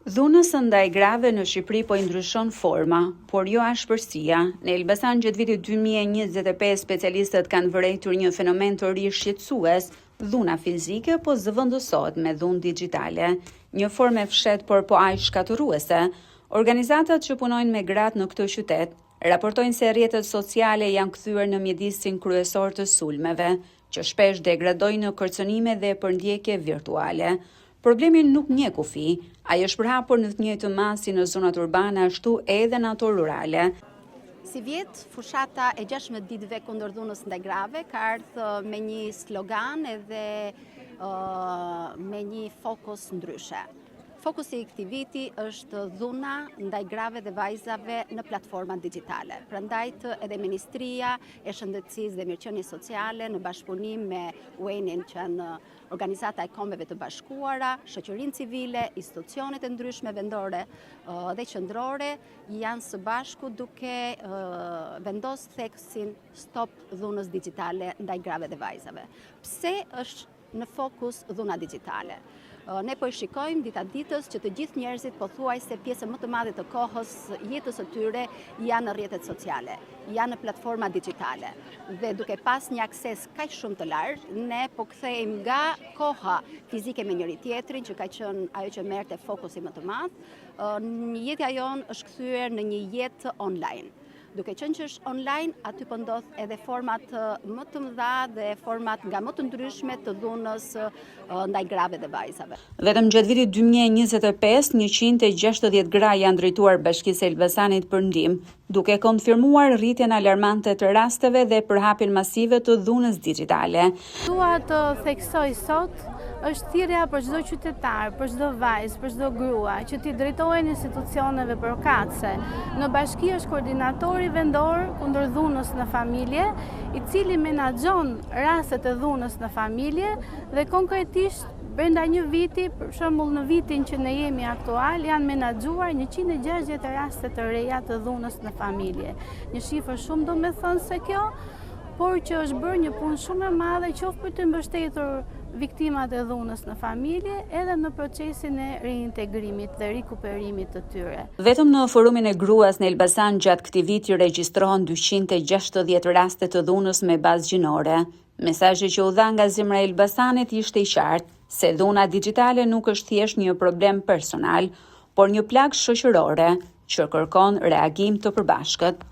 Dhunës ndaj grave në Shqipëri po i ndryshon forma, por jo ashpërsia. Në Elbasan gjatë vitit 2025 specialistët kanë vërejtur një fenomen të ri shqetësues, dhuna fizike po zëvendësohet me dhunë digjitale. Një formë e fshehtë por po aq shkatërruese. Organizatat që punojnë me gratë në këtë qytet raportojnë se rrjetet sociale janë kthyer në mjedisin kryesor të sulmeve, që shpesh degradojnë në kërcënime dhe përndjekje virtuale. Problemi nuk njeh kufi, ai është përhapur në të njëjtën masë si në zonat urbane ashtu edhe në ato rurale. Si vjet, fushata e 16 ditëve kundër dhunës ndaj grave ka ardhur me një slogan edhe me një fokus ndryshe. Fokusi i këtij viti është dhuna ndaj grave dhe vajzave në platforma digjitale. Prandaj edhe Ministria e Shëndetësisë dhe Mirëqenies Sociale në bashkëpunim me UN-in që janë Organizata e Kombeve të Bashkuara, shoqërinë civile, institucionet e ndryshme vendore dhe qendrore janë së bashku duke vendosur theksin stop dhunës digjitale ndaj grave dhe vajzave. Pse është në fokus dhuna digjitale? Ne po i shikojmë dita ditës që të gjithë njerëzit pothuajse pjesën më të madhe të kohës jetës së tyre janë në rrjetet sociale, janë në platforma digjitale. Dhe duke pas një akses kaq shumë të lartë, ne po kthehemi nga koha fizike me njëri tjetrin, që ka qenë ajo që merrte fokusin më të madh, jetja jonë është kthyer në një jetë online. Duke qenë që është online, aty po ndodh edhe format më të mëdha dhe format nga më të ndryshme të dhunës ndaj grave dhe vajzave. Vetëm gjatë vitit 2025, 160 gra janë drejtuar Bashkisë së Elbasanit për ndihmë, duke konfirmuar rritjen alarmante të rasteve dhe përhapjen masive të dhunës digjitale. Dua të theksoj sot është thirrja për çdo qytetar, për çdo vajzë, për çdo grua që t'i drejtohen institucioneve përkatëse. Në bashki është koordinatori vendor kundër dhunës në familje, i cili menaxhon rastet e dhunës në familje dhe konkretisht brenda një viti, për shembull në vitin që ne jemi aktual, janë menaxhuar 160 raste të reja të dhunës në familje. Një shifër shumë domethënëse kjo, por që është bërë një punë shumë e madhe qoftë për të mbështetur viktimat e dhunës në familje edhe në procesin e reintegrimit dhe rikuperimit të tyre. Vetëm në forumin e gruas në Elbasan gjatë këtij viti regjistrohen 260 raste të dhunës me bazë gjinore. Mesazhi që u dha nga zemra e Elbasanit ishte i qartë, se dhuna digjitale nuk është thjesht një problem personal, por një plagë shoqërore që kërkon reagim të përbashkët.